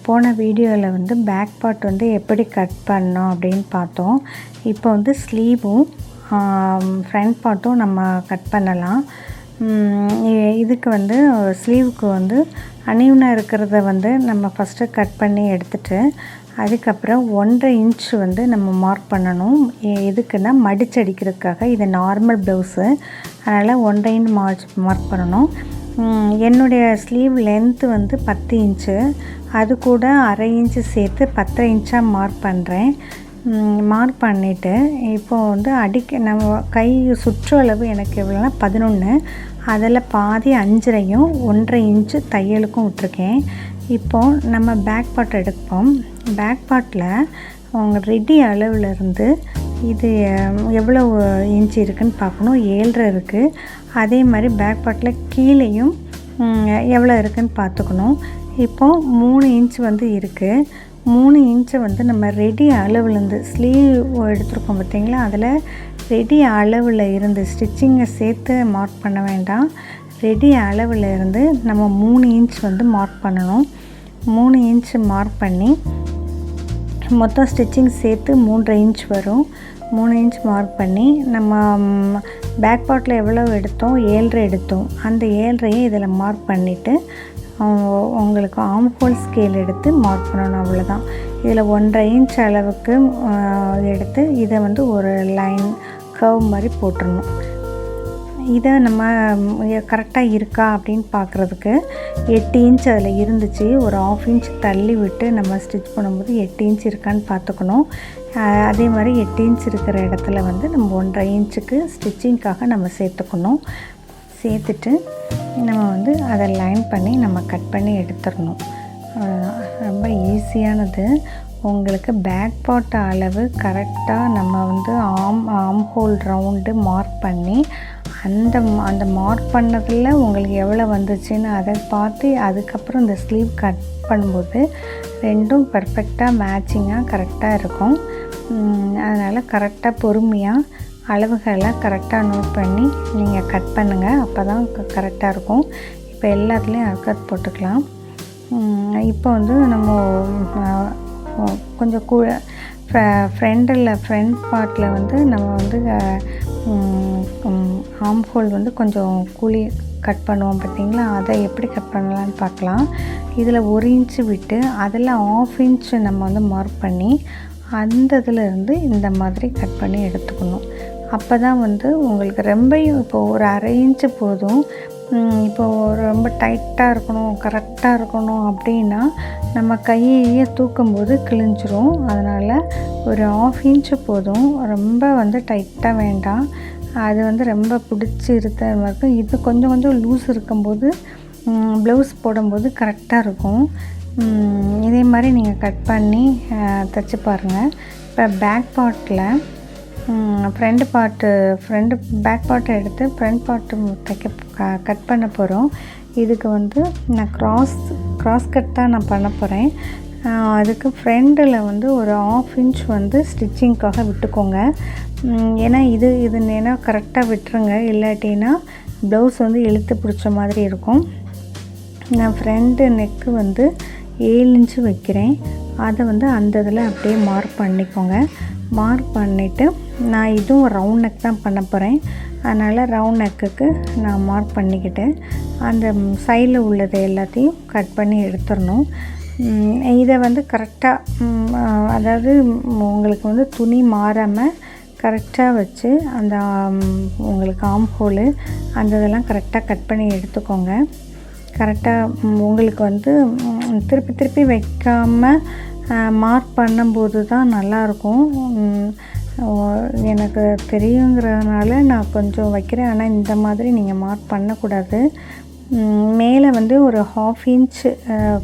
போன வீடியோவில் வந்து பேக் பார்ட் வந்து எப்படி கட் பண்ணோம் அப்படின்னு பார்த்தோம். இப்போ வந்து ஸ்லீவும் ஃப்ரண்ட் பார்ட்டும் நம்ம கட் பண்ணலாம். இதுக்கு வந்து ஸ்லீவுக்கு வந்து அன்ஈவனாக இருக்கிறத வந்து நம்ம ஃபஸ்ட்டு கட் பண்ணி எடுத்துகிட்டு அதுக்கப்புறம் 1.5 இன்ச் வந்து நம்ம மார்க் பண்ணணும். எதுக்குன்னா மடிச்சடிக்கிறதுக்காக. இது நார்மல் ப்ளவுஸு, அதனால் 1.5 இன்ச் மார்க் பண்ணணும். என்னுடைய ஸ்லீவ் லென்த்து வந்து 10 இன்ச்சு, அது கூட 1/2 இன்ச்சு சேர்த்து 10 இன்ச்சாக மார்க் பண்ணுறேன். மார்க் பண்ணிவிட்டு இப்போது வந்து நம்ம கை சுற்றளவு எனக்கு எவ்வளோனா 11, அதில் பாதி 5.5யும் 1.5 இன்ச்சு தையலுக்கும் விட்டுருக்கேன். இப்போது நம்ம பேக் பார்ட் எடுப்போம். பேக் பார்ட்டில் அவங்க ரெடி அளவுலேருந்து இது எவ்வளோ இன்ச்சு இருக்குதுன்னு பார்க்கணும். 7.5 இருக்குது. அதே மாதிரி பேக் பார்ட்டில் கீழேயும் எவ்வளோ இருக்குதுன்னு பார்த்துக்கணும். இப்போது 3 இன்ச் வந்து இருக்குது. 3 இன்ச்சை வந்து நம்ம ரெடி அளவுலேருந்து ஸ்லீவ் எடுத்துருக்கோம் பார்த்திங்களா, அதில் ரெடி அளவில் இருந்து ஸ்டிச்சிங்கை சேர்த்து மார்க் பண்ண வேண்டாம். ரெடி அளவில் இருந்து நம்ம 3 இன்ச் வந்து மார்க் பண்ணணும். 3 இன்ச் மார்க் பண்ணி மொத்தம் ஸ்டிச்சிங் சேர்த்து 3.5 இன்ச் வரும். 3 இன்ச் மார்க் பண்ணி நம்ம பேக் பார்ட்டில் எவ்வளோ எடுத்தோம், 7.5 எடுத்தோம். அந்த 7.5 இதில் மார்க் பண்ணிவிட்டு உங்களுக்கு ஆர்ம் ஹோல் ஸ்கேல் எடுத்து மார்க் பண்ணணும். அவ்வளோதான். இதில் 1.5 இன்ச் அளவுக்கு எடுத்து இதை வந்து ஒரு லைன் கர்வ் மாதிரி போட்டுடணும். இதை நம்ம கரெக்டாக இருக்கா அப்படின்னு பார்க்குறதுக்கு 8 இன்ச் அதில் இருந்துச்சு. ஒரு 1/2 இன்ச் தள்ளி விட்டு நம்ம ஸ்டிச் பண்ணும்போது 8 இன்ச் இருக்கான்னு பார்த்துக்கணும். அதே மாதிரி 8 இன்ச் இருக்கிற இடத்துல வந்து நம்ம 1.5 இன்ச்சுக்கு ஸ்டிச்சிங்க்காக நம்ம சேர்த்துக்கணும். சேர்த்துட்டு நம்ம வந்து அதை லைன் பண்ணி நம்ம கட் பண்ணி எடுத்துடணும். ரொம்ப ஈஸியானது. உங்களுக்கு பேக் பார்ட் அளவு கரெக்டாக நம்ம வந்து ஆர்ம் ஹோல் ரவுண்டு மார்க் பண்ணி அந்த மார்க் பண்ணதில் உங்களுக்கு எவ்வளோ வந்துச்சுன்னு அதை பார்த்து அதுக்கப்புறம் இந்த ஸ்லீவ் கட் பண்ணும்போது ரெண்டும் பர்ஃபெக்டாக மேட்சிங்காக கரெக்டாக இருக்கும். அதனால் கரெக்டாக பொறுமையாக அளவுகளெல்லாம் கரெக்டாக நோட் பண்ணி நீங்கள் கட் பண்ணுங்கள். அப்போ தான் கரெக்டாக இருக்கும். இப்போ எல்லாத்துலேயும் அர்க்கட் போட்டுக்கலாம். இப்போ வந்து நம்ம கொஞ்சம் ஃப்ரண்ட் பார்ட்டில் வந்து நம்ம வந்து ஆர்ம் ஹோல் வந்து கொஞ்சம் குழி கட் பண்ணுவோம் பார்த்திங்களா, அதை எப்படி கட் பண்ணலான்னு பார்க்கலாம். இதில் 1 இன்ச்சு விட்டு அதில் 1/2 இன்ச்சு நம்ம வந்து மார்க் பண்ணி அந்த இதிலேருந்து இந்த மாதிரி கட் பண்ணி எடுத்துக்கணும். அப்போ தான் வந்து உங்களுக்கு ரொம்பையும் இப்போது ஒரு 1/2 இன்ச்சு போதும். இப்போது ரொம்ப டைட்டாக இருக்கணும், கரெக்டாக இருக்கணும் அப்படின்னா நம்ம கையையே தூக்கும்போது கிழிஞ்சிரும். அதனால் ஒரு 1/2 இன்ச்சு போதும். ரொம்ப வந்து டைட்டாக வேண்டாம். அது வந்து ரொம்ப பிடிச்சி இருக்க மாதிரி இருக்கும். இது கொஞ்சம் கொஞ்சம் லூஸ் இருக்கும்போது ப்ளவுஸ் போடும்போது கரெக்டாக இருக்கும். இதே மாதிரி நீங்கள் கட் பண்ணி தைச்சி பாருங்கள். இப்போ பேக் பார்ட்டில் பேக் பார்ட்டை எடுத்து ஃப்ரண்ட் பார்ட்டு கட் பண்ண போகிறோம். இதுக்கு வந்து நான் க்ராஸ் கட் தான் நான் பண்ண போகிறேன். அதுக்கு ஃப்ரண்டில் வந்து ஒரு 1/2 இன்ச் வந்து ஸ்டிச்சிங்க்காக விட்டுக்கோங்க. ஏன்னா இது ஏன்னா கரெக்டாக விட்டுருங்க, இல்லாட்டினா ப்ளவுஸ் வந்து இழுத்து பிடிச்ச மாதிரி இருக்கும். நான் ஃப்ரண்ட்டு நெக்கு வந்து 7 இன்ச்சு வைக்கிறேன். அதை வந்து அந்த இதில் அப்படியே மார்க் பண்ணிக்கோங்க. மார்க் பண்ணிவிட்டு நான் இதுவும் ரவுண்ட் நெக் தான் பண்ண போகிறேன். அதனால் ரவுண்ட் நெக்குக்கு நான் மார்க் பண்ணிக்கிட்டு அந்த சைடில் உள்ளதை எல்லாத்தையும் கட் பண்ணி எடுத்துடணும். இதை வந்து கரெக்டாக அதாவது உங்களுக்கு வந்து துணி மாறாமல் கரெக்டாக வச்சு அந்த உங்களுக்கு ஆர்ம் ஹோலு அந்த இதெல்லாம் கரெக்டாக கட் பண்ணி எடுத்துக்கோங்க. கரெக்டாக உங்களுக்கு வந்து திருப்பி வைக்காமல் மார்க் பண்ணும்போது தான் நல்லாயிருக்கும். எனக்கு தெரியுங்கிறதுனால நான் கொஞ்சம் வைக்கிறேன். ஆனால் இந்த மாதிரி நீங்கள் மார்க் பண்ணக்கூடாது. மேலே வந்து ஒரு 1/2 இன்ச்சு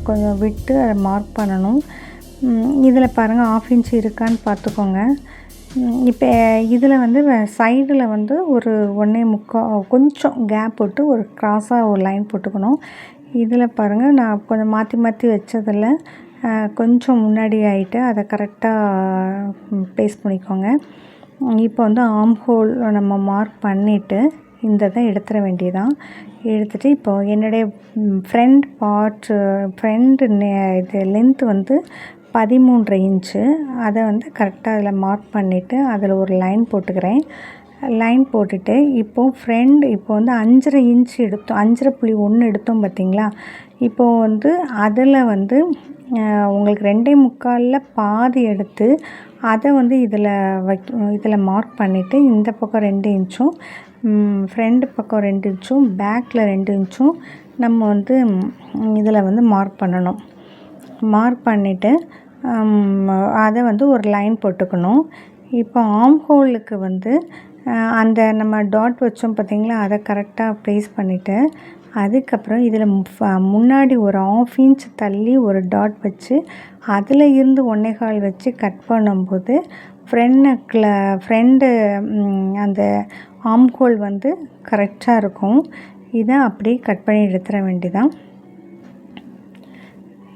கொஞ்சம் விட்டு அதை மார்க் பண்ணணும். இதில் பாருங்கள் 1/2 இன்ச்சு இருக்கான்னு பார்த்துக்கோங்க. இப்போ இதில் வந்து சைடில் வந்து ஒரு 1.25 கொஞ்சம் கேப் போட்டு ஒரு க்ராஸாக ஒரு லைன் போட்டுக்கணும். இதில் பாருங்கள் நான் கொஞ்சம் மாற்றி வச்சதில் கொஞ்சம் முன்னாடி ஆகிட்டு அதை கரெக்டாக ப்ளேஸ் பண்ணிக்கோங்க. இப்போ வந்து ஆர்ம் ஹோல் நம்ம மார்க் பண்ணிவிட்டு இந்த தான் எடுத்துட வேண்டியதான். எடுத்துகிட்டு இப்போது என்னுடைய ஃப்ரண்ட் இது லென்த் வந்து 13 இன்ச்சு. அதை வந்து கரெக்டாக அதில் மார்க் பண்ணிவிட்டு அதில் ஒரு லைன் போட்டுக்கிறேன். லைன் போட்டுட்டு இப்போ வந்து 5.5 இன்ச்சு எடுத்தோம், 5.1 எடுத்தோம் பார்த்திங்களா. இப்போது வந்து அதில் வந்து உங்களுக்கு 2.25 பாதி எடுத்து அதை வந்து இதில் மார்க் பண்ணிவிட்டு இந்த பக்கம் 2 இன்ச்சும் ஃப்ரண்ட் பக்கம் 2 இன்ச்சும் பேக்கில் 2 இன்ச்சும் நம்ம வந்து இதில் வந்து மார்க் பண்ணணும். மார்க் பண்ணிவிட்டு அதை வந்து ஒரு லைன் போட்டுக்கணும். இப்போ ஆர்ம் ஹோலுக்கு வந்து அந்த நம்ம டாட் வச்சோம் பார்த்திங்களா, அதை கரெக்டாக ப்ளேஸ் பண்ணிவிட்டு அதுக்கப்புறம் இதில் முன்னாடி ஒரு 1/2 இன்ச் தள்ளி ஒரு டாட் வச்சு அதில் இருந்து 1.25 வச்சு கட் பண்ணும்போது ஃப்ரண்ட் அந்த ஆர்ம் ஹோல் வந்து கரெக்டாக இருக்கும். இதை அப்படியே கட் பண்ணி எடுத்துட வேண்டியதான்.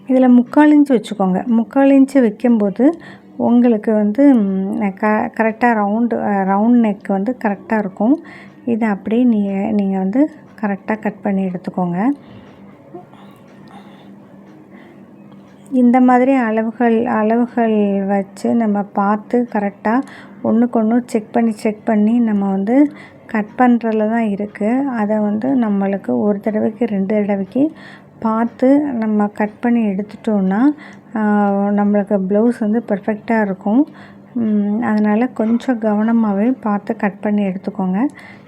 இதில் 3/4 இன்ச் வச்சுக்கோங்க. 3/4 இன்ச்சு வைக்கும்போது உங்களுக்கு வந்து கரெக்டாக ரவுண்ட் நெக் வந்து கரெக்டாக இருக்கும். இதை அப்படியே நீங்கள் வந்து கரெக்டாக கட் பண்ணி எடுத்துக்கோங்க. இந்த மாதிரி அளவுகள் வச்சு நம்ம பார்த்து கரெக்டாக ஒன்றுக்கு ஒன்று செக் பண்ணி நம்ம வந்து கட் பண்ணுறதுல தான் இருக்குது. அதை வந்து நம்மளுக்கு ஒரு தடவைக்கு 2 தடவைக்கு பார்த்து நம்ம கட் பண்ணி எடுத்துட்டோன்னா நம்மளுக்கு ப்ளவுஸ் வந்து பெர்ஃபெக்டாக இருக்கும். அதனால் கொஞ்சம் கவனமாகவே பார்த்து கட் பண்ணி எடுத்துக்கோங்க.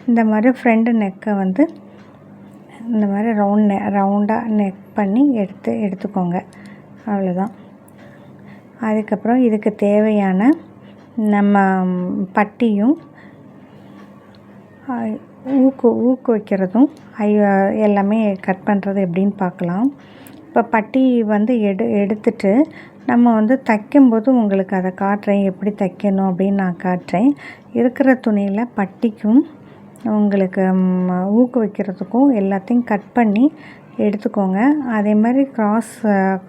இந்த மாதிரி ஃப்ரண்ட் நெக்கை வந்து இந்த மாதிரி ரவுண்டாக நெக் பண்ணி எடுத்துக்கோங்க. அவ்வளோதான். அதுக்கப்புறம் இதுக்கு தேவையான நம்ம பட்டியும் ஊக்கு வைக்கிறதும் எல்லாமே கட் பண்ணுறது எப்படின்னு பார்க்கலாம். இப்போ பட்டி வந்து எடுத்துட்டு நம்ம வந்து தைக்கும்போது உங்களுக்கு அதை காட்டுறேன், எப்படி தைக்கணும் அப்படின்னு நான் காட்டுறேன். இருக்கிற துணியில் பட்டிக்கும் உங்களுக்கு ஊக்கு வைக்கிறதுக்கும் எல்லாத்தையும் கட் பண்ணி எடுத்துக்கோங்க. அதே மாதிரி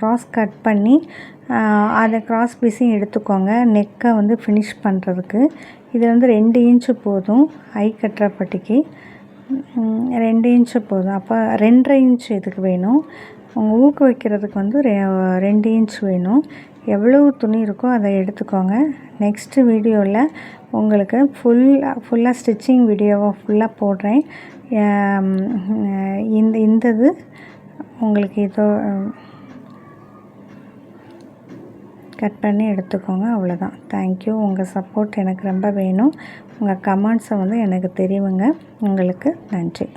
க்ராஸ் கட் பண்ணி அதை க்ராஸ் பீஸையும் எடுத்துக்கோங்க நெக்கை வந்து ஃபினிஷ் பண்ணுறதுக்கு. இது வந்து 2 இன்ச்சு போதும். ஐ கட்டுற பட்டிக்கு 2 இன்ச்சு போதும். அப்போ 2.5 இன்ச்சு இதுக்கு வேணும். உங்கள் ஊக்கு வைக்கிறதுக்கு வந்து 2 இன்ச் வேணும். எவ்வளவு துணி இருக்கோ அதை எடுத்துக்கோங்க. நெக்ஸ்ட்டு வீடியோவில் உங்களுக்கு ஃபுல்லாக ஸ்டிச்சிங் வீடியோவை ஃபுல்லாக போடுறேன். இது உங்களுக்கு இதோ கட் பண்ணி எடுத்துக்கோங்க. அவ்வளோதான். தேங்க்யூ. உங்கள் சப்போர்ட் எனக்கு ரொம்ப வேணும். உங்கள் கமெண்ட்ஸை வந்து எனக்கு தெரியுங்க. உங்களுக்கு நன்றி.